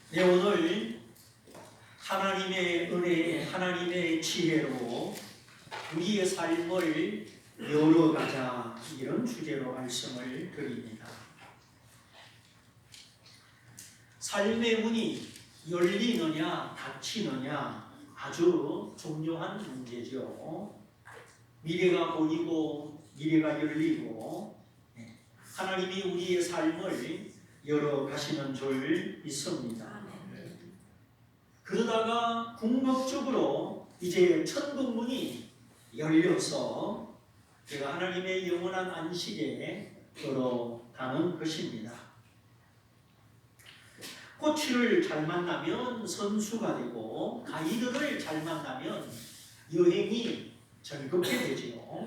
네, 오늘 하나님의 은혜, 하나님의 지혜로 우리의 삶을 열어가자, 이런 주제로 말씀을 드립니다. 삶의 문이 열리느냐 닫히느냐 아주 중요한 문제죠. 미래가 보이고 미래가 열리고 하나님이 우리의 삶을 열어가시는 줄 믿습니다. 그러다가 궁극적으로 이제 천국문이 열려서 제가 하나님의 영원한 안식에 걸어가는 것입니다. 코치를 잘 만나면 선수가 되고 가이드를 잘 만나면 여행이 즐겁게 되지요.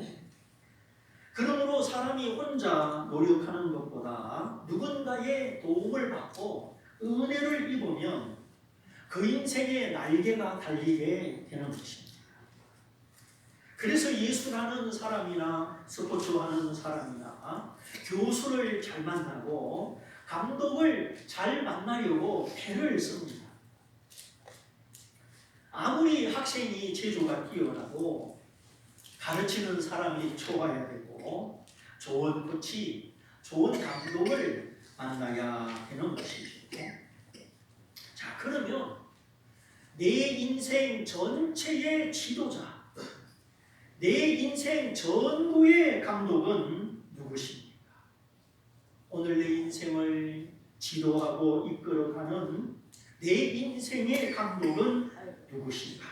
그러므로 사람이 혼자 노력하는 것보다 누군가의 도움을 받고 은혜를 입으면 그 인생의 날개가 달리게 되는 것입니다. 그래서 예수라는 사람이나 스포츠하는 사람이나 교수를 잘 만나고 감독을 잘 만나려고 애를 씁니다. 아무리 학생이 재주가 뛰어나도 가르치는 사람이 좋아야 되고 좋은 코치, 좋은 감독을 만나야 되는 것이죠. 자, 그러면 내 인생 전체의 지도자, 내 인생 전부의 감독은 누구십니까? 오늘 내 인생을 지도하고 이끌어가는 내 인생의 감독은 누구신가?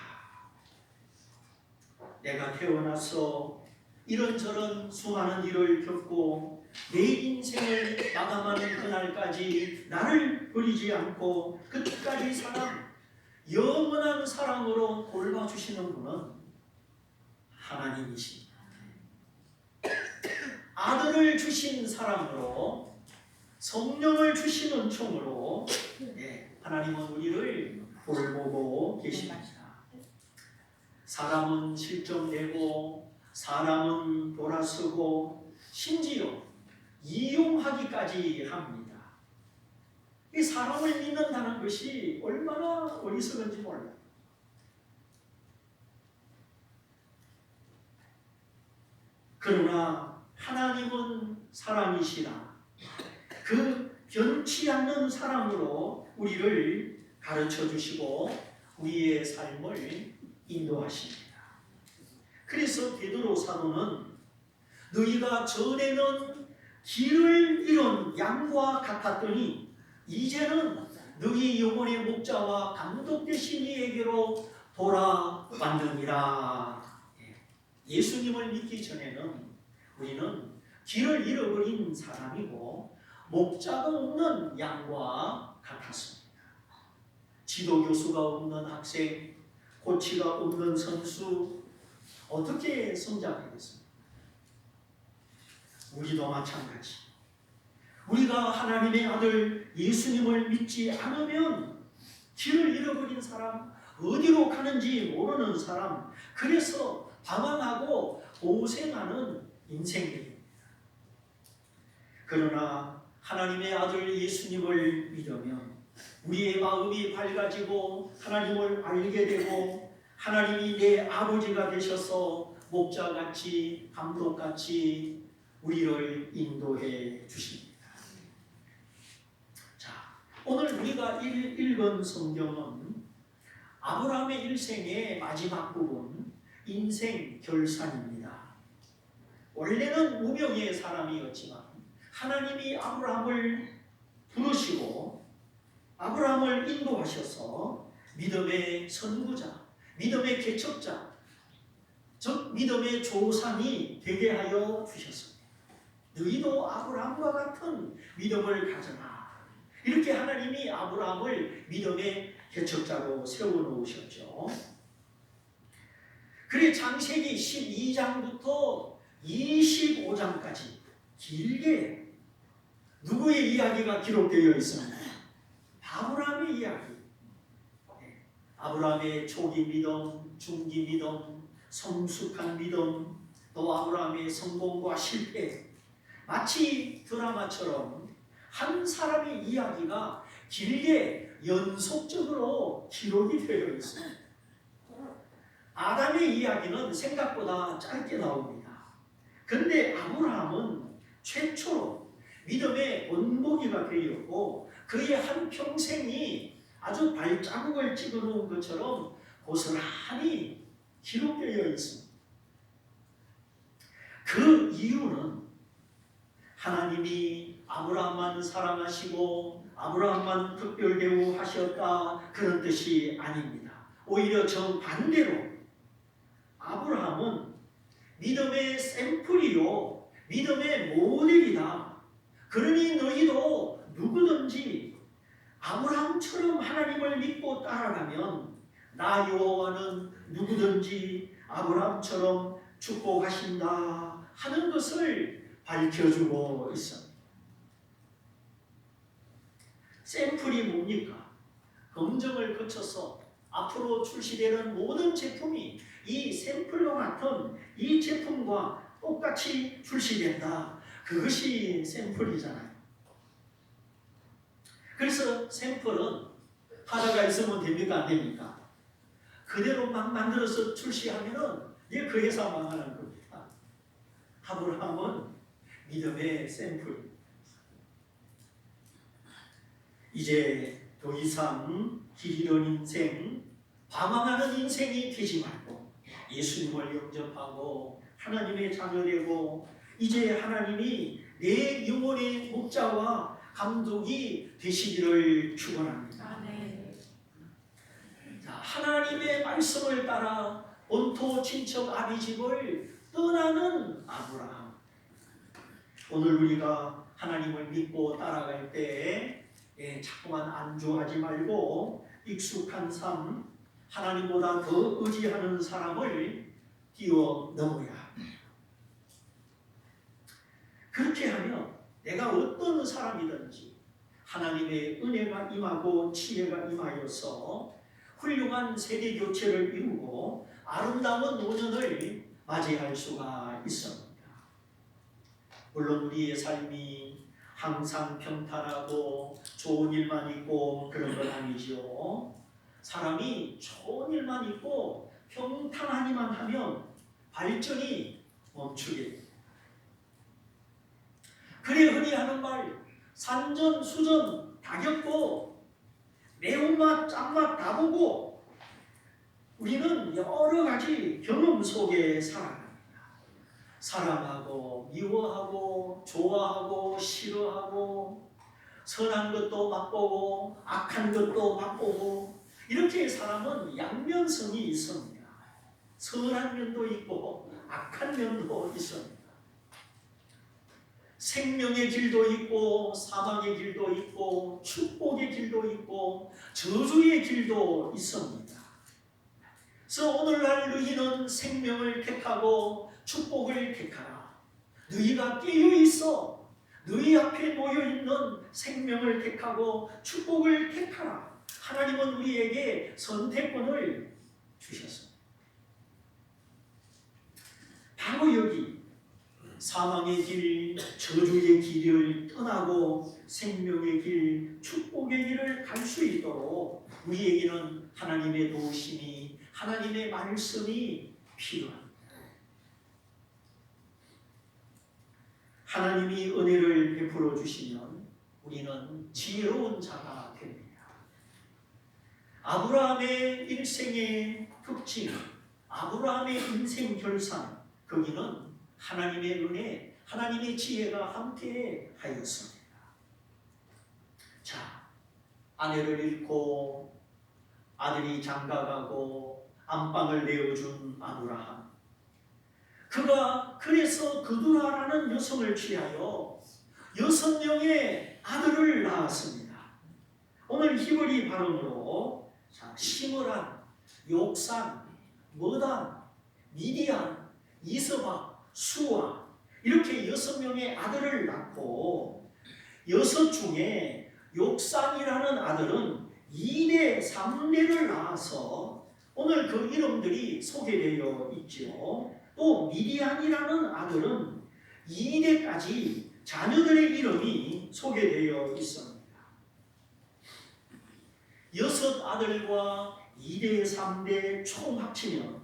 내가 태어나서 이런저런 수많은 일을 겪고 내 인생을 마감하는 그날까지 나를 버리지 않고 끝까지 사랑, 영원한 사랑으로 돌봐주시는 분은 하나님이십니다. 아들을 주신 사랑으로, 성령을 주신 은총으로 하나님은 우리를 돌보고 계십니다. 사람은 실정내고 사람은 돌아서고 심지어 이용하기까지 합니다. 이 사람을 믿는다는 것이 얼마나 어리석은지 몰라요. 그러나 하나님은 사람이시라 그 변치 않는 사랑으로 우리를 가르쳐 주시고 우리의 삶을 인도하십니다. 그래서 베드로 사도는 너희가 전에는 길을 잃은 양과 같았더니 이제는 너희 영혼의 목자와 감독 되신 이에게로 돌아왔느니라. 예수님을 믿기 전에는 우리는 길을 잃어버린 사람이고 목자가 없는 양과 같았습니다. 지도교수가 없는 학생, 코치가 없는 선수, 어떻게 성장하겠습니까? 우리도 마찬가지. 우리가 하나님의 아들 예수님을 믿지 않으면 길을 잃어버린 사람, 어디로 가는지 모르는 사람, 그래서 방황하고 고생하는 인생들입니다. 그러나 하나님의 아들 예수님을 믿으면 우리의 마음이 밝아지고 하나님을 알게 되고 하나님이 내 아버지가 되셔서 목자같이 감독같이 우리를 인도해 주십니다. 자, 오늘 우리가 읽은 성경은 아브라함의 일생의 마지막 부분, 인생 결산입니다. 원래는 무명의 사람이었지만 하나님이 아브라함을 부르시고 아브라함을 인도하셔서 믿음의 선구자, 믿음의 개척자, 즉 믿음의 조상이 되게 하여 주셨습니다. 너희도 아브라함과 같은 믿음을 가져라. 이렇게 하나님이 아브라함을 믿음의 개척자로 세워놓으셨죠. 그래 창세기 12장부터 25장까지 길게 누구의 이야기가 기록되어 있습니다. 아브라함의 이야기. 아브라함의 초기 믿음, 중기 믿음, 성숙한 믿음, 또 아브라함의 성공과 실패, 마치 드라마처럼 한 사람의 이야기가 길게 연속적으로 기록이 되어 있습니다. 아담의 이야기는 생각보다 짧게 나옵니다. 그런데 아브라함은 최초로 믿음의 본보기가 되었고 그의 한평생이 아주 발자국을 찍어놓은 것처럼 고스란히 기록되어 있습니다. 그 이유는 하나님이 아브라함만 사랑하시고 아브라함만 특별 대우하셨다 그런 뜻이 아닙니다. 오히려 정반대로 아브라함은 믿음의 샘플이요 믿음의 모델이다. 그러니 너희도 누구든지 아브라함처럼 하나님을 믿고 따라가면 나 여호와는 누구든지 아브라함처럼 축복하신다 하는 것을 밝혀주고 있습니다. 샘플이 뭡니까? 검증을 거쳐서 앞으로 출시되는 모든 제품이 이 샘플과 같은 이 제품과 똑같이 출시된다. 그것이 샘플이잖아요. 그래서 샘플은 하나가 있으면 됩니까? 안 됩니까? 그대로 막 만들어서 출시하면은 그 회사 망하는 겁니다. 아브라함은 믿음의 샘플. 이제 더 이상 길 잃은 인생, 방황하는 인생이 되지 말고 예수님을 영접하고 하나님의 자녀되고 이제 하나님이 내 영혼의 목자와 감독이 되시기를 축원합니다. 자, 하나님의 말씀을 따라 본토 친척 아비집을 떠나는 아브라함. 오늘 우리가 하나님을 믿고 따라갈 때 자꾸만 안주하지 말고 익숙한 삶, 하나님보다 더 의지하는 사람을 뛰어넘어야 합니다. 그렇게 하면 내가 어떤 사람이든지 하나님의 은혜가 임하고 지혜가 임하여서 훌륭한 세대 교체를 이루고 아름다운 노년을 맞이할 수가 있습니다. 물론 우리의 삶이 항상 평탄하고 좋은 일만 있고 그런 건 아니죠. 사람이 좋은 일만 있고 평탄하기만 하면 발전이 멈추게 됩니다. 그래 흔히 하는 말, 산전 수전 다 겪고 매운맛 짠맛 다 보고 우리는 여러 가지 경험 속에 살아갑니다. 사랑하고 미워하고 좋아하고 싫어하고 선한 것도 맛보고 악한 것도 맛보고 이렇게 사람은 양면성이 있습니다. 선한 면도 있고 악한 면도 있습니다. 생명의 길도 있고 사망의 길도 있고 축복의 길도 있고 저주의 길도 있습니다. 그래서 오늘날 너희는 생명을 택하고 축복을 택하라. 너희가 깨어있어 너희 앞에 놓여있는 생명을 택하고 축복을 택하라. 하나님은 우리에게 선택권을 주셨습니다. 바로 여기 사망의 길, 저주의 길을 떠나고 생명의 길, 축복의 길을 갈 수 있도록 우리에게는 하나님의 도우심이, 하나님의 말씀이 필요합니다. 하나님이 은혜를 베풀어 주시면 우리는 지혜로운 자가 됩니다. 아브라함의 일생의 특징, 아브라함의 인생 결산, 거기는 하나님의 은혜, 하나님의 지혜가 함께하였습니다. 자, 아내를 잃고 아들이 장가가고 안방을 내어준 아브라함. 그가 그래서 그두라라는 여성을 취하여 6명의 아들을 낳았습니다. 오늘 히브리 발음으로 시므란, 욕산, 머단, 미디안, 이스박, 수아 이렇게 6명의 아들을 낳고 6 중에 욕산이라는 아들은 2대, 3대를 낳아서 오늘 그 이름들이 소개되어 있죠. 또 미디안이라는 아들은 2대까지 자녀들의 이름이 소개되어 있습니다. 6 아들과 2대 3대 총 합치면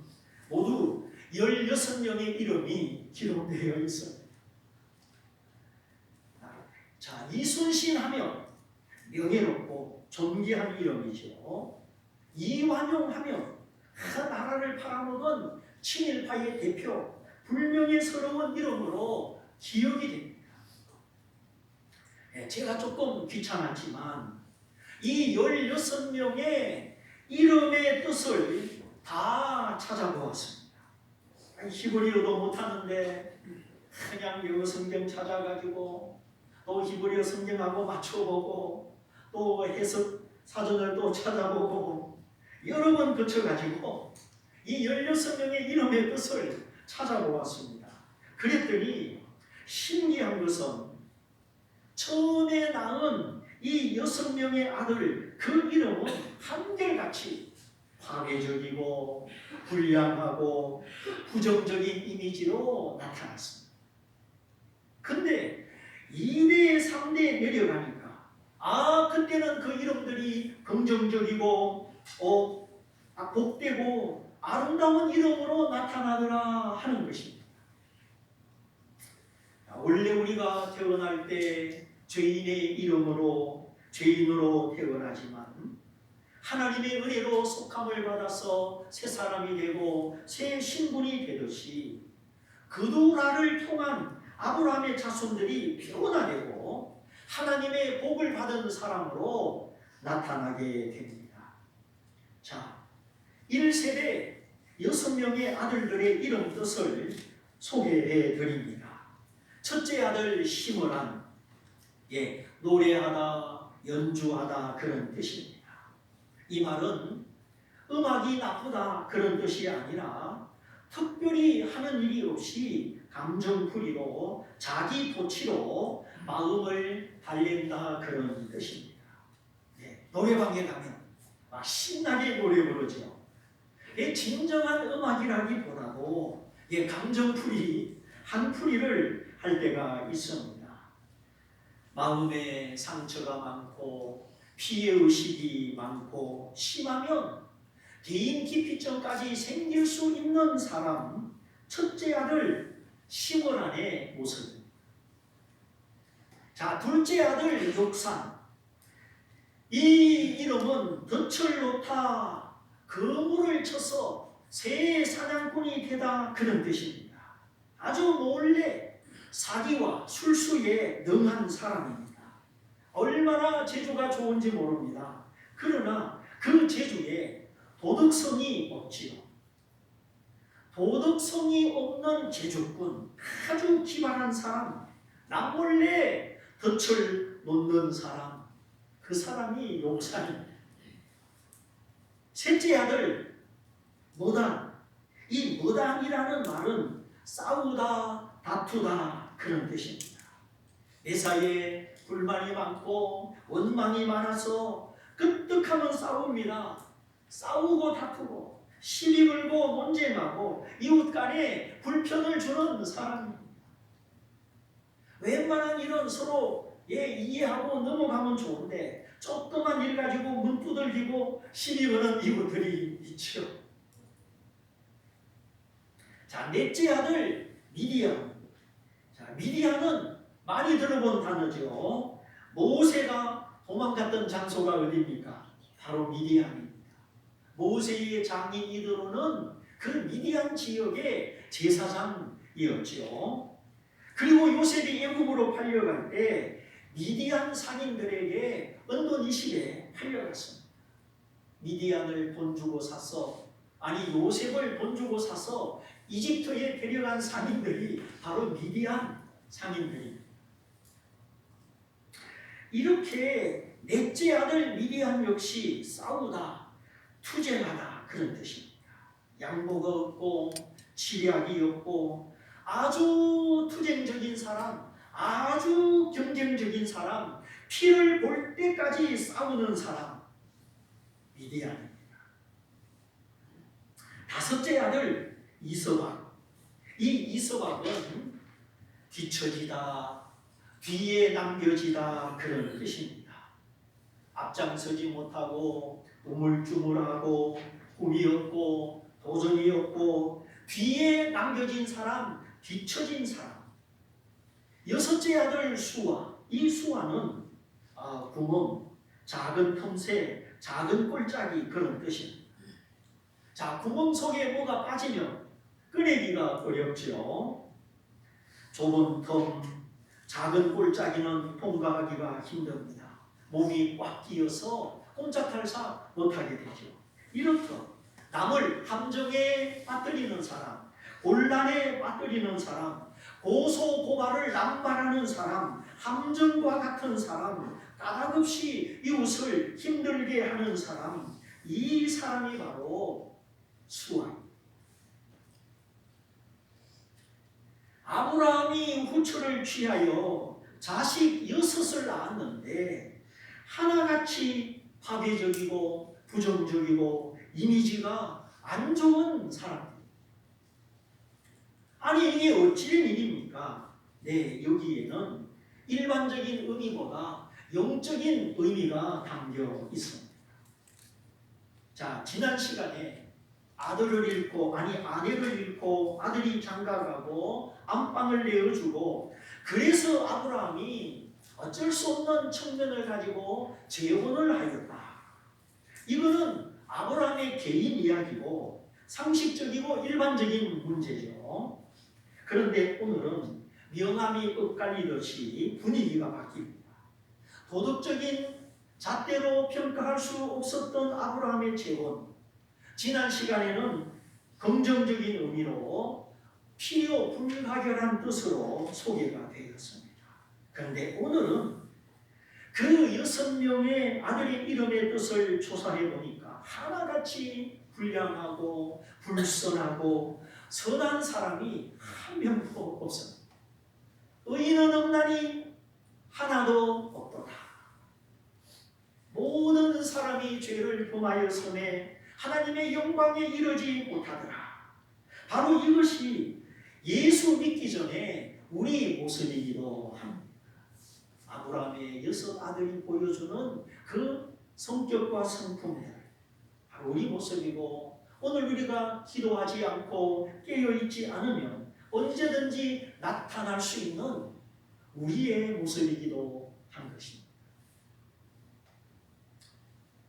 모두 16명의 이름이 기록되어 있습니다. 자, 이순신 하면 명예롭고 존귀한 이름이죠. 이완용 하면 나라를 팔아먹은 친일파의 대표, 불명예스러운 이름으로 기억이 됩니다. 제가 조금 귀찮았지만 이 16명의 이름의 뜻을 다 찾아보았습니다. 히브리어도 못하는데 그냥 영어 성경 찾아가지고 또 히브리어 성경하고 맞춰보고 또 해석 사전을 또 찾아보고 여러 번 거쳐가지고 이 16명의 이름의 뜻을 찾아보았습니다. 그랬더니 신기한 것은 처음에 낳은 이 6명의 아들 그 이름은 한결같이 파괴적이고 불량하고 부정적인 이미지로 나타났습니다. 근데 2대 3대 내려가니까 그때는 그 이름들이 긍정적이고 복되고 아름다운 이름으로 나타나더라 하는 것입니다. 원래 우리가 태어날 때 죄인의 이름으로 죄인으로 태어나지만 하나님의 은혜로 속함을 받아서 새 사람이 되고 새 신분이 되듯이 그두라를 통한 아브라함의 자손들이 변화되고 하나님의 복을 받은 사람으로 나타나게 됩니다. 자, 1세대 6명의 아들들의 이름 뜻을 소개해 드립니다. 첫째 아들 시므란, 노래하다, 연주하다 그런 뜻입니다. 이 말은 음악이 나쁘다 그런 뜻이 아니라 특별히 하는 일이 없이 감정풀이로 자기 도취로 마음을 달랜다 그런 뜻입니다. 노래방에 가면 막 신나게 노래 부르죠. 진정한 음악이라기보다도 감정풀이, 한풀이를 할 때가 있습니다. 마음에 상처가 많고 피해의식이 많고 심하면 대인기피증까지 생길 수 있는 사람, 첫째 아들 시므란의 모습입니다. 자, 둘째 아들 욕산, 이 이름은 덫을 놓다, 거물을 쳐서 새 사냥꾼이 되다 그런 뜻입니다. 아주 몰래 사기와 술수에 능한 사람입니다. 얼마나 재주가 좋은지 모릅니다. 그러나 그 재주에 도덕성이 없지요. 도덕성이 없는 재주꾼, 아주 기발한 사람, 남몰래 덫을 놓는 사람, 그 사람이 욕산입니다. 셋째 아들 무단, 이 무단이라는 말은 싸우다, 다투다 그런 뜻입니다. 매사에 불만이 많고 원망이 많아서 끄떡하면 싸웁니다. 싸우고 다투고 시비 걸고 논쟁하고 이웃 간에 불편을 주는 사람입니다. 웬만한 일은 서로 이해하고 넘어가면 좋은데 조그만 일 가지고 문 두들기고 시비 거는 이웃들이 있죠. 자, 넷째 아들 미디안. 자, 미디안은 많이 들어본 단어죠. 모세가 도망갔던 장소가 어디입니까? 바로 미디안입니다. 모세의 장인 이드로는 그 미디안 지역의 제사장이었죠. 그리고 요셉이 애굽으로 팔려갈 때 미디안 상인들에게 은돈 20에 팔려갔습니다. 미디안을 돈 주고 사서, 요셉을 돈 주고 사서 이집트에 데려간 상인들이 바로 미디안 상인들입니다. 이렇게 넷째 아들 미디안 역시 싸우다, 투쟁하다 그런 뜻입니다. 양보가 없고 지략이 없고 아주 투쟁적인 사람, 아주 경쟁적인 사람, 피를 볼 때까지 싸우는 사람, 미디안입니다. 다섯째 아들 이서박. 이 이서박은 뒤처지다, 뒤에 남겨지다 그런 뜻입니다. 앞장서지 못하고 우물쭈물하고 꿈이 없고 도전이 없고 뒤에 남겨진 사람, 뒤처진 사람. 여섯째 아들 수아. 이 수아는 구멍, 작은 틈새, 작은 꼴짝이 그런 뜻입니다. 자, 구멍 속에 뭐가 빠지면 꺼내기가 어렵죠. 좁은 틈, 작은 꼴짝이는 통과하기가 힘듭니다. 몸이 꽉 끼어서 꼼짝달싹 못하게 되죠. 이렇듯 남을 함정에 빠뜨리는 사람, 곤란에 빠뜨리는 사람, 고소고발을 남발하는 사람, 함정과 같은 사람, 까닭없이 이웃을 힘들게 하는 사람, 이 사람이 바로 수아입니다. 아브라함이 후처를 취하여 자식 6을 낳았는데 하나같이 파괴적이고 부정적이고 이미지가 안 좋은 사람입니다. 아니 이게 어찌된 일입니까? 네, 여기에는 일반적인 의미보다 영적인 의미가 담겨 있습니다. 자, 지난 시간에 아들을 잃고 아내를 잃고 아들이 장가가고 안방을 내어주고 그래서 아브라함이 어쩔 수 없는 청년을 가지고 재혼을 하였다. 이거는 아브라함의 개인 이야기고 상식적이고 일반적인 문제죠. 그런데 오늘은 명함이 엇갈리듯이 분위기가 바뀝니다. 도덕적인 잣대로 평가할 수 없었던 아브라함의 재혼, 지난 시간에는 긍정적인 의미로 필요 불가결한 뜻으로 소개가 되었습니다. 그런데 오늘은 그 6명의 아들의 이름의 뜻을 조사해 보니까 하나같이 불량하고 불선하고 선한 사람이 한 명도 없습니다. 의인은 없나니 하나도 없도다. 모든 사람이 죄를 범하여 섬에 하나님의 영광에 이르지 못하더라. 바로 이것이 예수 믿기 전에 우리 모습이기도 합니다. 아브라함의 6 아들이 보여주는 그 성격과 성품들, 바로 우리 모습이고, 오늘 우리가 기도하지 않고 깨어있지 않으면 언제든지 나타날 수 있는 우리의 모습이기도 한 것입니다.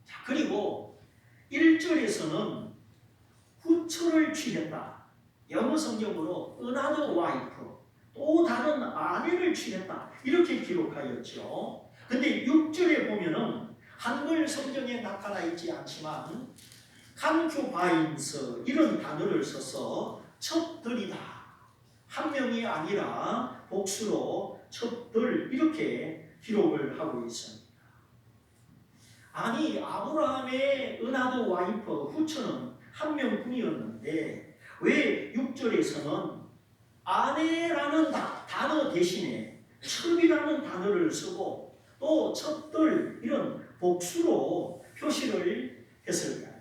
자, 그리고 1절에서는 후처를 취했다. 영어 성경으로 another wife, 또 다른 아내를 취했다. 이렇게 기록하였죠. 근데 6절에 보면은 한글 성경에 나타나 있지 않지만 concubines 이런 단어를 써서 첩들이다. 한 명이 아니라 복수로 첩들 이렇게 기록을 하고 있습니다. 아니 아브라함의 은하도 와이프 후처는 한 명뿐이었는데 왜 6절에서는 아내라는 단어 대신에 첩이라는 단어를 쓰고 또 첩들 이런 복수로 표시를 했을까요?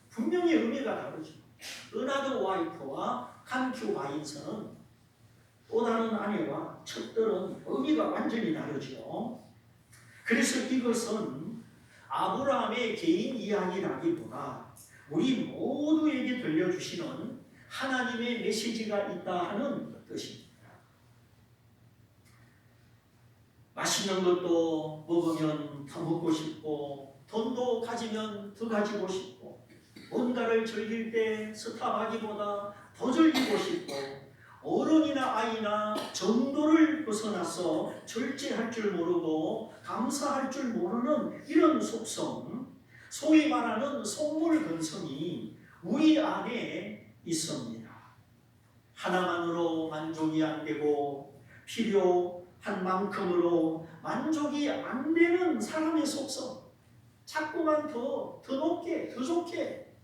분명히 의미가 다르죠. 은하도 와이프와 칸큐바인서는 또 다른 아내와 첩들은 의미가 완전히 다르죠. 그래서 이것은 아브라함의 개인 이야기라기보다 우리 모두에게 들려주시는 하나님의 메시지가 있다 하는 뜻입니다. 맛있는 것도 먹으면 더 먹고 싶고 돈도 가지면 더 가지고 싶고 뭔가를 즐길 때 스탑하기보다 더 즐기고 싶고 어른이나 아이나 정도를 벗어나서 절제할 줄 모르고 감사할 줄 모르는 이런 속성, 소위 말하는 속물 근성이 우리 안에 있습니다. 하나만으로 만족이 안 되고 필요한 만큼으로 만족이 안 되는 사람의 속성, 자꾸만 더 높게, 더 좋게.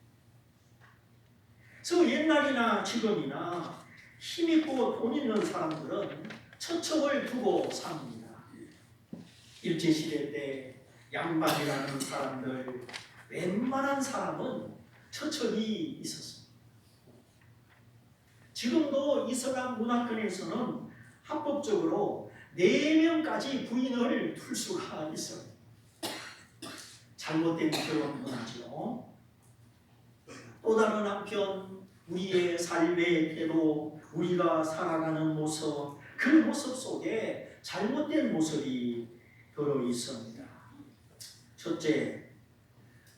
그래서 옛날이나 지금이나 힘있고 돈 있는 사람들은 처첩을 두고 삽니다. 일제시대 때 양반이라는 사람들, 웬만한 사람은 처첩이 있었습니다. 지금도 이슬람 문화권에서는 합법적으로 4명까지 부인을 둘 수가 있어요. 잘못된 결혼 문화죠. 또 다른 한편 우리의 삶의 태도, 우리가 살아가는 모습, 그 모습 속에 잘못된 모습이 들어 있습니다. 첫째,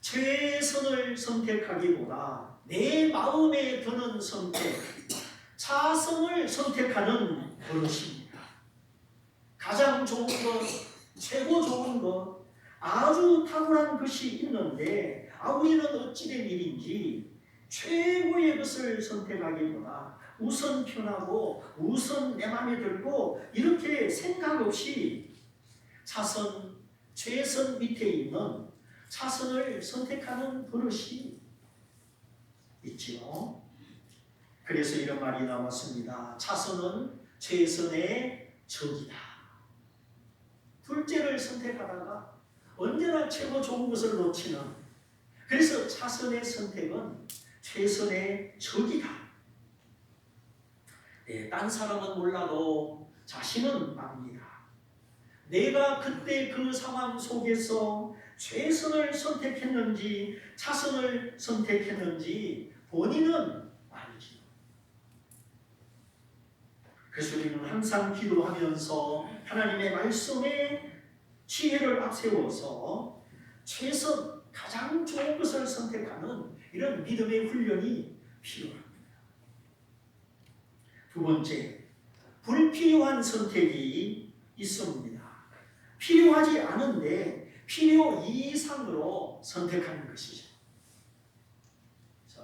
최선을 선택하기보다 내 마음에 드는 선택, 차선을 선택하는 버릇입니다. 가장 좋은 것, 최고 좋은 것, 아주 탁월한 것이 있는데 우리는 어찌된 일인지 최고의 것을 선택하기보다 우선 편하고 우선 내 마음에 들고 이렇게 생각 없이 차선, 최선 밑에 있는 차선을 선택하는 버릇이 있지요. 그래서 이런 말이 나왔습니다. 차선은 최선의 적이다. 둘째를 선택하다가 언제나 최고 좋은 것을 놓치는, 그래서 차선의 선택은 최선의 적이다. 네, 딴 사람은 몰라도 자신은 압니다. 내가 그때 그 상황 속에서 최선을 선택했는지 차선을 선택했는지 본인은 알지. 그래서 우리는 항상 기도하면서 하나님의 말씀에 지혜를 앞세워서 최선, 가장 좋은 것을 선택하는 이런 믿음의 훈련이 필요합니다. 두 번째, 불필요한 선택이 있습니다. 필요하지 않은데 필요 이상으로 선택하는 것이죠.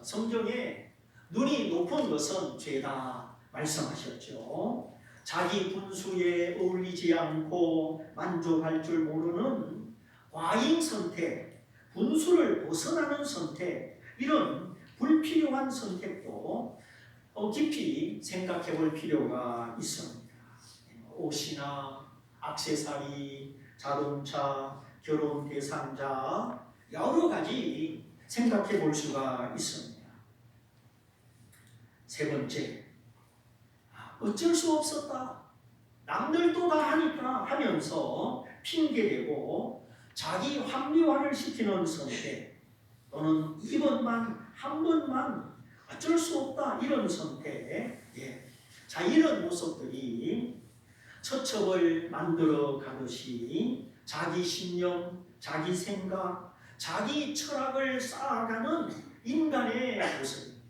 성경에 눈이 높은 것은 죄다 말씀하셨죠. 자기 분수에 어울리지 않고 만족할 줄 모르는 과잉 선택, 분수를 벗어나는 선택, 이런 불필요한 선택도 깊이 생각해 볼 필요가 있습니다. 옷이나 액세서리, 자동차, 결혼 대상자, 여러 가지 생각해 볼 수가 있습니다. 세 번째, 어쩔 수 없었다, 남들도 다 하니까 하면서 핑계대고 자기 합리화를 시키는 선택, 또는 이번만 한 번만 어쩔 수 없다 이런 선택, 자, 이런 모습들이 처첩을 만들어 가듯이 자기 신념, 자기 생각, 자기 철학을 쌓아가는 인간의 모습입니다.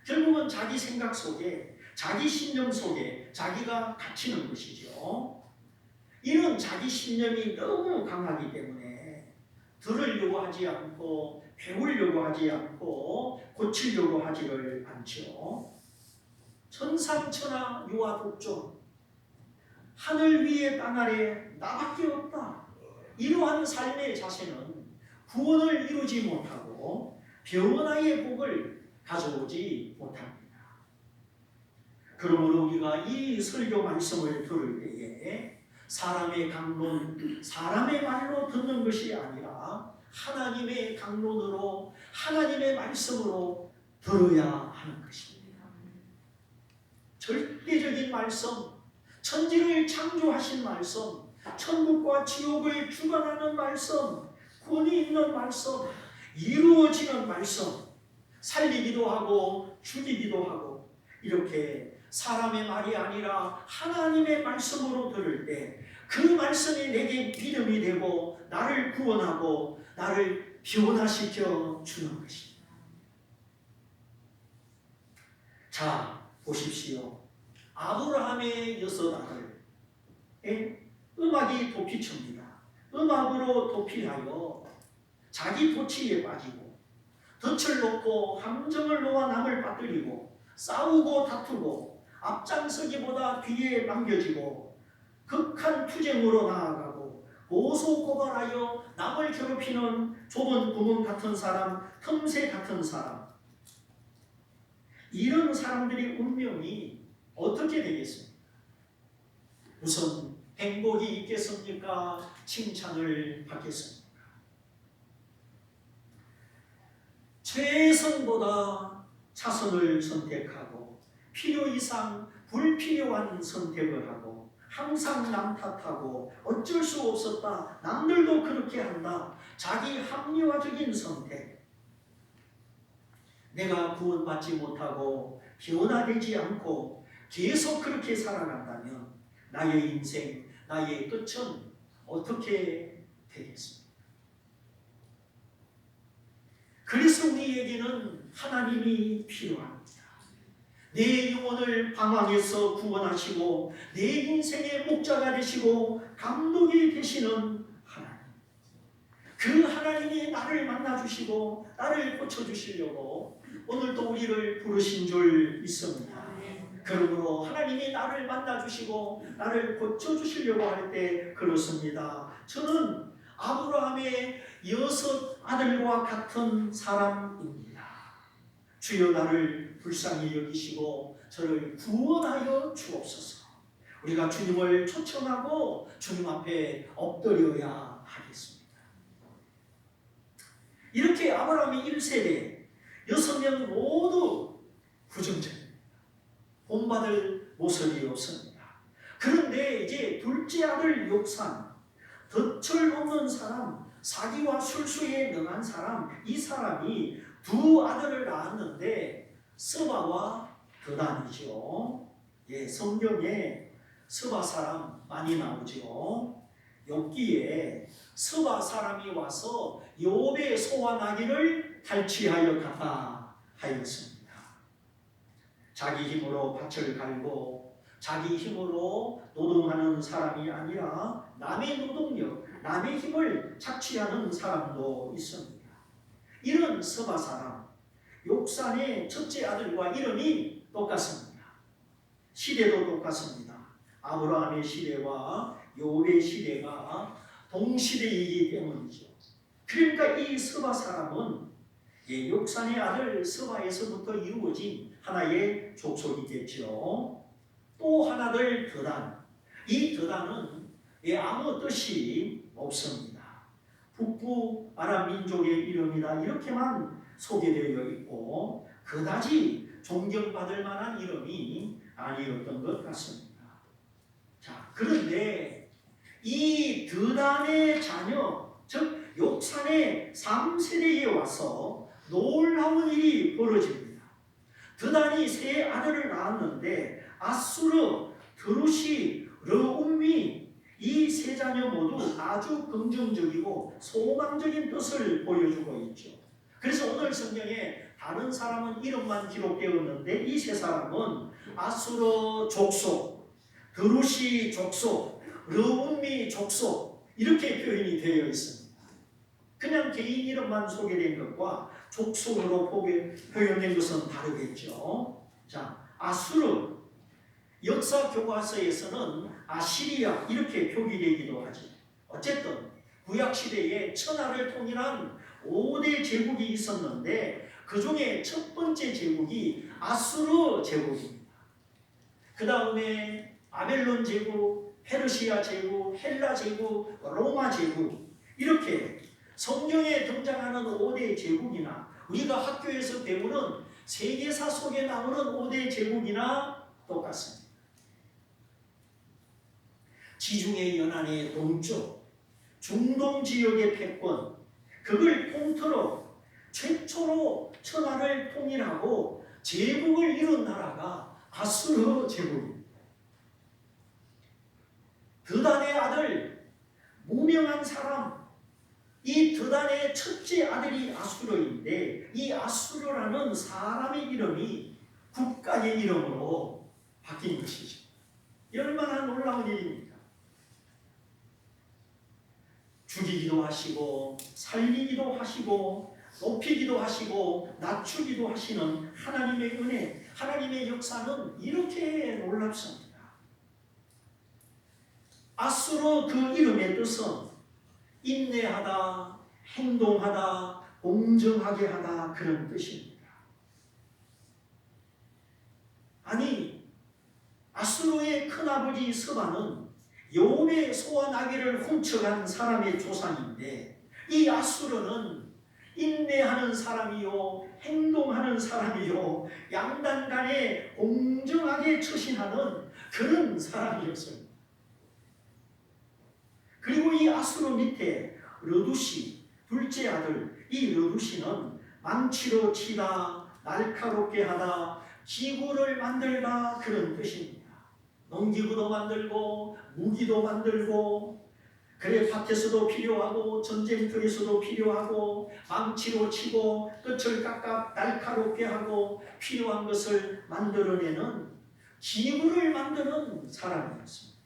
결국은 자기 생각 속에, 자기 신념 속에 자기가 갇히는 것이죠. 이런 자기 신념이 너무 강하기 때문에 들으려고 하지 않고, 배우려고 하지 않고, 고치려고 하지를 않죠. 천상천하 유아독존, 하늘 위에 땅 아래 나밖에 없다, 이러한 삶의 자세는 구원을 이루지 못하고 변화의 복을 가져오지 못합니다. 그러므로 우리가 이 설교 말씀을 들을 때에 사람의 강론, 사람의 말로 듣는 것이 아니라 하나님의 강론으로, 하나님의 말씀으로 들어야 하는 것입니다. 절대적인 말씀, 천지를 창조하신 말씀, 천국과 지옥을 주관하는 말씀, 권위 있는 말씀, 이루어지는 말씀, 살리기도 하고 죽이기도 하고, 이렇게 사람의 말이 아니라 하나님의 말씀으로 들을 때 그 말씀이 내게 믿음이 되고 나를 구원하고 나를 변화시켜 주는 것입니다. 자, 보십시오. 아브라함의 여섯 아들에 음악이 도피칩니다. 음악으로 도피하여 자기 도치에 빠지고 덫을 놓고 함정을 놓아 남을 빠뜨리고 싸우고 다투고 앞장서기보다 뒤에 남겨지고 극한 투쟁으로 나아가고 고소 고발하여 남을 괴롭히는 좁은 구멍 같은 사람, 틈새 같은 사람, 이런 사람들의 운명이 어떻게 되겠습니까? 우선 행복이 있겠습니까? 칭찬을 받겠습니까? 최선보다 차선을 선택하고 필요 이상 불필요한 선택을 하고 항상 남 탓하고 어쩔 수 없었다. 남들도 그렇게 한다. 자기 합리화적인 선택. 내가 구원받지 못하고 변화되지 않고 계속 그렇게 살아간다면 나의 인생, 나의 끝은 어떻게 되겠습니까? 그래서 우리에게는 하나님이 필요합니다. 내 영혼을 방황에서 구원하시고 내 인생의 목자가 되시고 감독이 되시는 하나님. 그 하나님이 나를 만나주시고 나를 고쳐주시려고 오늘도 우리를 부르신 줄 믿습니다. 그러므로 하나님이 나를 만나주시고 나를 고쳐주시려고 할 때 그렇습니다. 저는 아브라함의 6 아들과 같은 사람입니다. 주여 나를 불쌍히 여기시고 저를 구원하여 주옵소서. 우리가 주님을 초청하고 주님 앞에 엎드려야 하겠습니다. 이렇게 아브라함의 1세대 6명 모두 부정적입니다. 본받을 모습이 없습니다. 그런데 이제 둘째 아들 욕산, 덫을 놓는 사람, 사기와 술수에 능한 사람, 이 사람이 2 아들을 낳았는데 스바와 드단이죠. 예, 성경에 스바 사람 많이 나오죠. 욥기에 스바 사람이 와서 욥의 소와 나귀를 탈취하여 갔다 하였습니다. 자기 힘으로 밭을 갈고 자기 힘으로 노동하는 사람이 아니라 남의 노동력, 남의 힘을 착취하는 사람도 있습니다. 이런 스바 사람, 욕산의 첫째 아들과 이름이 똑같습니다. 시대도 똑같습니다. 아브라함의 시대와 욥의 시대가 동시대이기 때문이죠. 그러니까 이 스바 사람은 욕산의 아들 스바에서부터 이루어진 하나의 족속이겠죠. 또 하나들 드단. 이 드단은 아무 뜻이 없습니다. 북부 아랍 민족의 이름이다 이렇게만 소개되어 있고 그다지 존경받을 만한 이름이 아니었던 것 같습니다. 자, 그런데 이 드단의 자녀, 즉 욕산의 3세대에 와서 놀라운 일이 벌어집니다. 드단이 3 아들을 낳았는데 아수르, 드루시, 르움미 이 3 자녀 모두 아주 긍정적이고 소망적인 뜻을 보여주고 있죠. 그래서 오늘 성경에 다른 사람은 이름만 기록되었는데 이 3 사람은 아수르 족속, 드루시 족속, 르움미 족속 이렇게 표현이 되어 있습니다. 그냥 개인 이름만 소개된 것과 족속으로 표현된 것은 다르겠죠. 자, 아수르 역사 교과서에서는 아시리아 이렇게 표기되기도 하죠. 어쨌든 구약 시대에 천하를 통일한 5대 제국이 있었는데 그 중에 첫 번째 제국이 아수르 제국입니다. 그 다음에 바벨론 제국, 페르시아 제국, 헬라 제국, 로마 제국 이렇게 성경에 등장하는 5대 제국이나 우리가 학교에서 배우는 세계사 속에 나오는 5대 제국이나 똑같습니다. 지중해 연안의 동쪽, 중동 지역의 패권, 그걸 통틀어 최초로 천하를 통일하고 제국을 이룬 나라가 아수르 제국입니다. 드단의 아들, 무명한 사람, 이 드단의 첫째 아들이 아수르인데 이 아수르라는 사람의 이름이 국가의 이름으로 바뀐 것이죠. 얼마나 놀라운 일입니까? 죽이기도 하시고 살리기도 하시고 높이기도 하시고 낮추기도 하시는 하나님의 은혜, 하나님의 역사는 이렇게 놀랍습니다. 아수르 그 이름의 뜻은 인내하다, 행동하다, 공정하게 하다 그런 뜻입니다. 아니 아수르의 큰아버지 스바는 욥의 소와 나귀를 훔쳐간 사람의 조상인데 이 아수르는 인내하는 사람이요 행동하는 사람이요 양단 간에 공정하게 처신하는 그런 사람이었습니다. 그리고 이 아수르 밑에 르두시 둘째 아들, 이 르두시는 망치로 치다, 날카롭게 하다, 기구를 만들다 그런 뜻입니다. 농기구도 만들고 무기도 만들고, 그래 밭에서도 필요하고 전쟁터에서도 필요하고, 망치로 치고 끝을 깎아 날카롭게 하고 필요한 것을 만들어내는 기구를 만드는 사람이었습니다.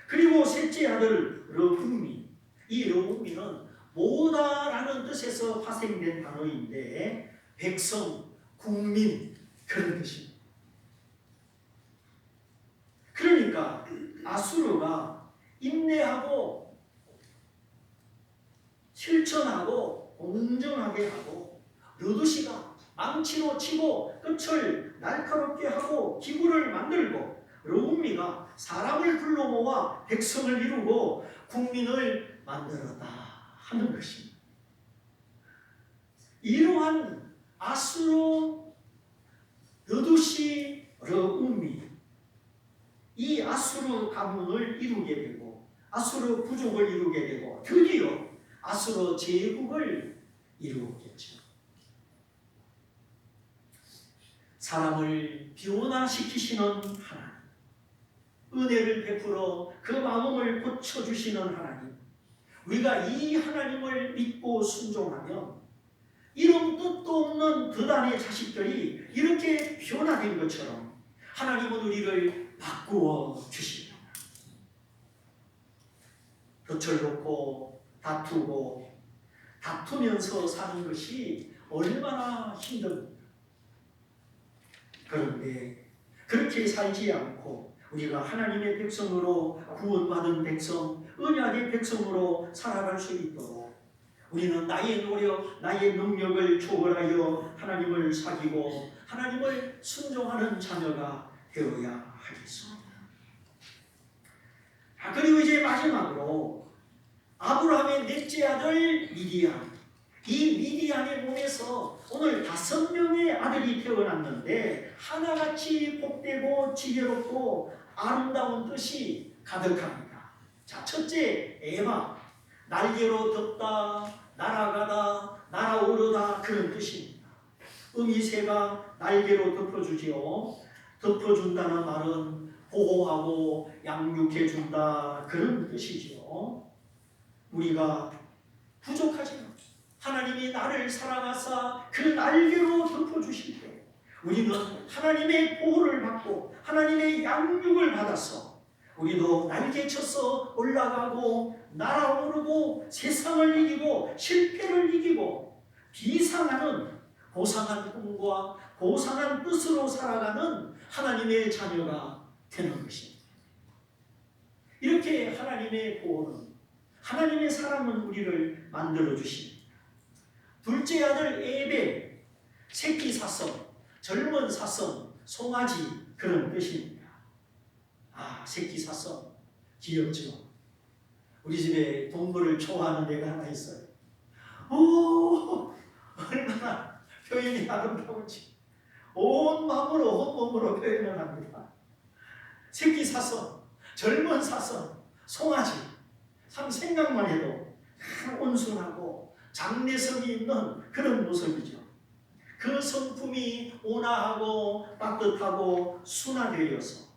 그리고 셋째 아들 르훔미, 이 르훔미는 모다라는 뜻에서 파생된 단어인데 백성, 국민 그런 뜻입니다. 그러니까 아수르가 인내하고 실천하고 공정하게 하고, 르두시가 망치로 치고 끝을 날카롭게 하고 기구를 만들고, 르훔미가 사람을 불러 모아 백성을 이루고 국민을 만들었다 하는 것입니다. 이러한 아수르, 르두시, 르훔미, 이 아수르 가문을 이루게 되고 아수르 부족을 이루게 되고 드디어 아수르 제국을 이루었겠죠. 사람을 변화시키시는 하나님, 은혜를 베풀어 그 마음을 고쳐주시는 하나님, 우리가 이 하나님을 믿고 순종하면 이런 뜻도 없는 드단의 자식들이 이렇게 변화된 것처럼 하나님은 우리를 바꾸어 주십니다. 덫을 놓고 다투면서 사는 것이 얼마나 힘듭니까? 그런데 그렇게 살지 않고 우리가 하나님의 백성으로 구원받은 백성, 언약의 백성으로 살아갈 수 있도록 우리는 나의 노력, 나의 능력을 초월하여 하나님을 사귀고 하나님을 순종하는 자녀가 되어야 하겠습니다. 그리고 이제 마지막으로 아브라함의 넷째 아들 미디안, 이 미디안의 몸에서 오늘 5명의 아들이 태어났는데 하나같이 복되고 지혜롭고 아름다운 뜻이 가득합니다. 자, 첫째 에바, 날개로 덮다, 날아가다, 날아오르다 그런 뜻입니다. 음이새가 날개로 덮어주지요. 덮어준다는 말은 보호하고 양육해준다 그런 뜻이지요. 우리가 부족하지만 하나님이 나를 사랑하사 그 날개로 덮어주실 때 우리는 하나님의 보호를 받고 하나님의 양육을 받아서 우리도 날개쳐서 올라가고 날아오르고 세상을 이기고 실패를 이기고 비상하는 고상한 꿈과 고상한 뜻으로 살아가는 하나님의 자녀가 되는 것입니다. 이렇게 하나님의 보호는, 하나님의 사랑은 우리를 만들어 주십니다. 둘째 아들 에벨, 새끼 사슴, 젊은 사슴, 송아지 그런 뜻입니다. 아, 새끼 사슴 귀엽죠? 우리 집에 동물을 좋아하는 데가 하나 있어요. 오, 얼마나 표현이 아름다운지 온 마음으로 온 몸으로 표현을 합니다. 새끼 사슴, 젊은 사슴, 송아지, 참 생각만 해도 온순하고 장래성이 있는 그런 모습이죠. 그 성품이 온화하고 따뜻하고 순화되어서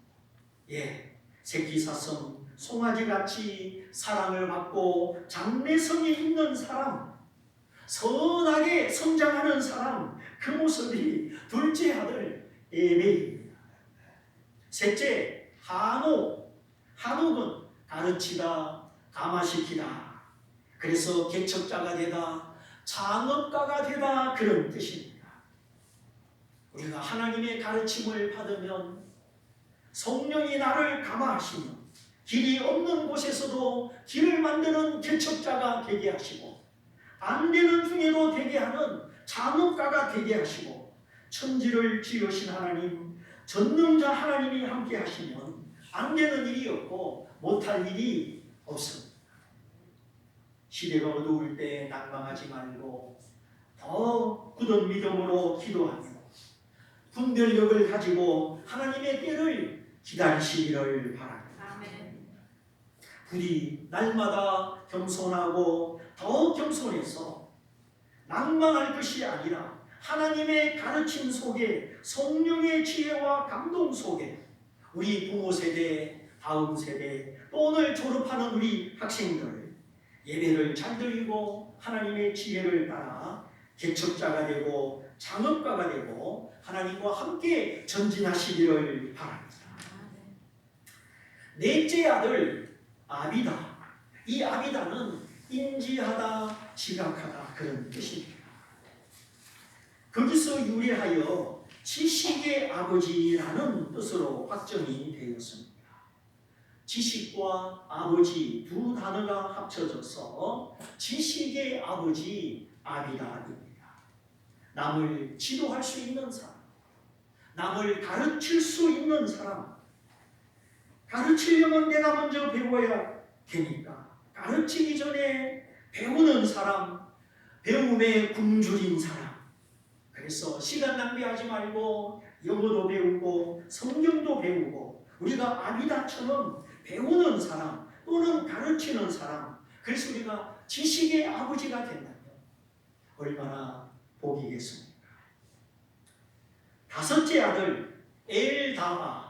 새끼 사슴, 송아지같이 사랑을 받고 장래성이 있는 사람, 선하게 성장하는 사람, 그 모습이 둘째 아들 에벨입니다. 셋째 한옥은 가르치다, 감화시키다, 그래서 개척자가 되다, 창업가가 되다 그런 뜻입니다. 우리가 하나님의 가르침을 받으면 성령이 나를 감화하시며 길이 없는 곳에서도 길을 만드는 개척자가 되게 하시고 안 되는 중에도 되게 하는 창업가가 되게 하시고 천지를 지으신 하나님, 전능자 하나님이 함께 하시면 안 되는 일이 없고 못할 일이 없습니다. 시대가 어두울 때 낙망하지 말고 더 굳은 믿음으로 기도하며 분별력을 가지고 하나님의 때를 기다리시기를 바랍니다. 아멘. 부디 날마다 겸손하고 더 겸손해서 낭만할 것이 아니라 하나님의 가르침 속에 성령의 지혜와 감동 속에 우리 부모 세대, 다음 세대, 또 오늘 졸업하는 우리 학생들 예배를 잘 드리고 하나님의 지혜를 따라 개척자가 되고 장업가가 되고 하나님과 함께 전진하시기를 바랍니다. 넷째 아들 아비다. 이 아비다는 인지하다, 지각하다 그런 뜻입니다. 거기서 유래하여 지식의 아버지라는 뜻으로 확정이 되었습니다. 지식과 아버지 두 단어가 합쳐져서 지식의 아버지 아비다입니다. 남을 지도할 수 있는 사람, 남을 가르칠 수 있는 사람. 가르치려면 내가 먼저 배워야 되니까 가르치기 전에 배우는 사람, 배움에 굶주린 사람. 그래서 시간 낭비하지 말고 영어도 배우고 성경도 배우고 우리가 아비다처럼 배우는 사람 또는 가르치는 사람. 그래서 우리가 지식의 아버지가 된다면 얼마나 복이겠습니까? 다섯째 아들 엘다가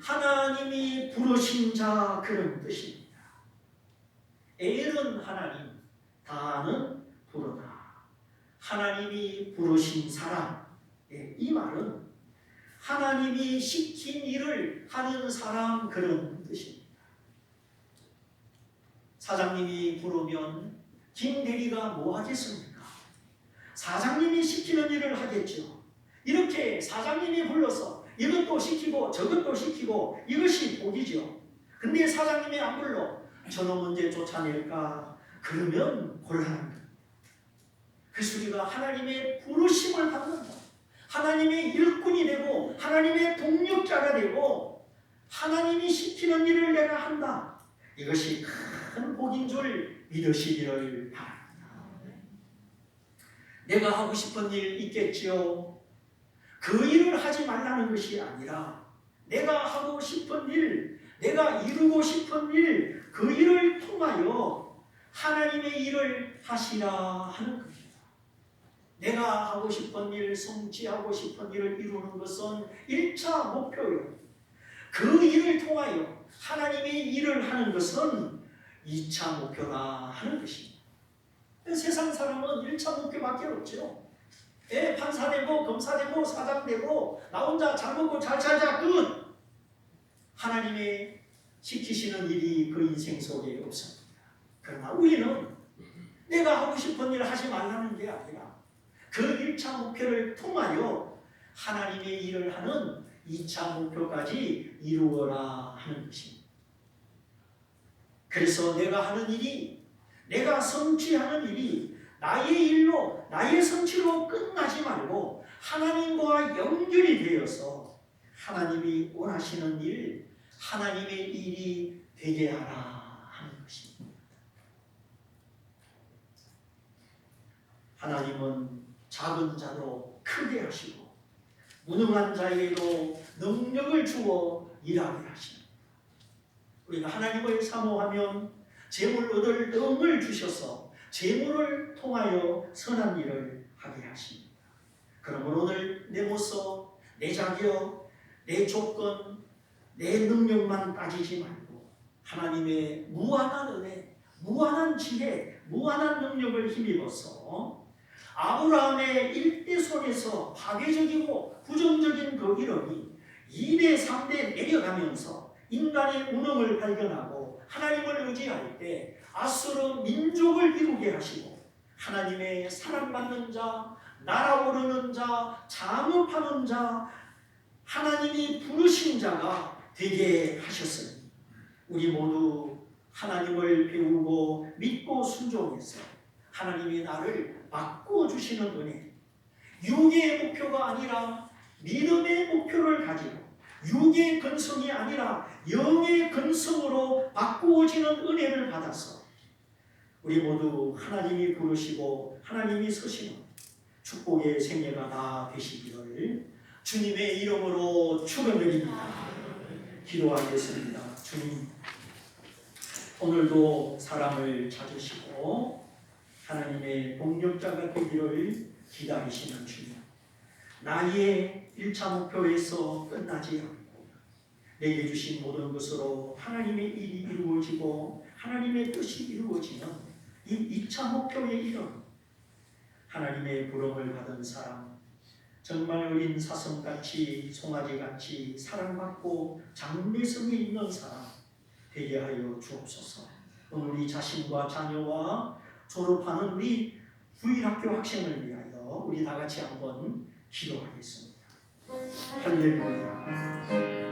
하나님이 부르신 자 그런 뜻입니다. 엘은 하나님, 다는 부르다. 하나님이 부르신 사람. 이 말은 하나님이 시킨 일을 하는 사람 그런 뜻입니다. 사장님이 부르면 김 대리가 뭐 하겠습니까? 사장님이 시키는 일을 하겠죠. 이렇게 사장님이 불러서 이것도 시키고 저것도 시키고 이것이 복이죠. 근데 사장님이 안 불러 저놈 언제 쫓아낼까? 그러면 곤란합니다. 그래서 우리가 하나님의 부르심을 받는다. 하나님의 일꾼이 되고 하나님의 동력자가 되고 하나님이 시키는 일을 내가 한다. 이것이 큰 복인 줄 믿으시기를 바랍니다. 내가 하고 싶은 일 있겠지요. 그 일을 하지 말라는 것이 아니라 내가 하고 싶은 일, 내가 이루고 싶은 일, 그 일을 통하여 하나님의 일을 하시라 하는 겁니다. 내가 하고 싶은 일, 성취하고 싶은 일을 이루는 것은 1차 목표예요. 그 일을 통하여 하나님의 일을 하는 것은 2차 목표다 하는 것입니다. 세상 사람은 1차 목표밖에 없죠. 판사 되고 검사 되고 사장 되고 나 혼자 잘 먹고 잘 살자 끝. 하나님의 시키시는 일이 그 인생 속에 없습니다. 그러나 우리는 내가 하고 싶은 일을 하지 말라는 게 아니라 그 1차 목표를 통하여 하나님의 일을 하는 2차 목표까지 이루어라 하는 것입니다. 그래서 내가 하는 일이, 내가 성취하는 일이 나의 일로, 나의 성취로 끝나지 말고 하나님과 연결이 되어서 하나님이 원하시는 일, 하나님의 일이 되게 하라 하는 것입니다. 하나님은 작은 자도 크게 하시고 무능한 자에게도 능력을 주어 일하게 하십니다. 우리가 하나님을 사모하면 재물 얻을 능을 주셔서 재물을 통하여 선한 일을 하게 하십니다. 그러므로 오늘 내 모습, 내 자격, 내 조건, 내 능력만 따지지 말고 하나님의 무한한 은혜, 무한한 지혜, 무한한 능력을 힘입어서 아브라함의 일대손에서 파괴적이고 부정적인 그 이름이 2대, 3대 내려가면서 인간의 무능을 발견하고 하나님을 의지할 때 아수르 민족을 이루게 하시고 하나님의 사랑받는 자, 날아오르는 자, 장업하는 자, 하나님이 부르신 자가 되게 하셨으니 우리 모두 하나님을 배우고 믿고 순종해서 하나님이 나를 바꾸어 주시는 은혜, 육의 목표가 아니라 믿음의 목표를 가지고 육의 근성이 아니라 영의 근성으로 바꾸어지는 은혜를 받아서 우리 모두 하나님이 부르시고 하나님이 서시는 축복의 생애가 다 되시기를 주님의 이름으로 축원드립니다. 기도하겠습니다. 주님, 오늘도 사람을 찾으시고 하나님의 동력자가 되기를 기다리시는 주님, 나의 1차 목표에서 끝나지 않고 내게 주신 모든 것으로 하나님의 일이 이루어지고 하나님의 뜻이 이루어지는 이 2차 목표에 이르는 하나님의 부름을 받은 사람, 정말 어린 사슴같이 송아지같이 사랑받고 장래성이 있는 사람 되게 하여 주옵소서. 오늘 우리 자신과 자녀와 졸업하는 우리 구일학교 학생을 위하여 우리 다 같이 한번 기도하겠습니다. 할렐루야.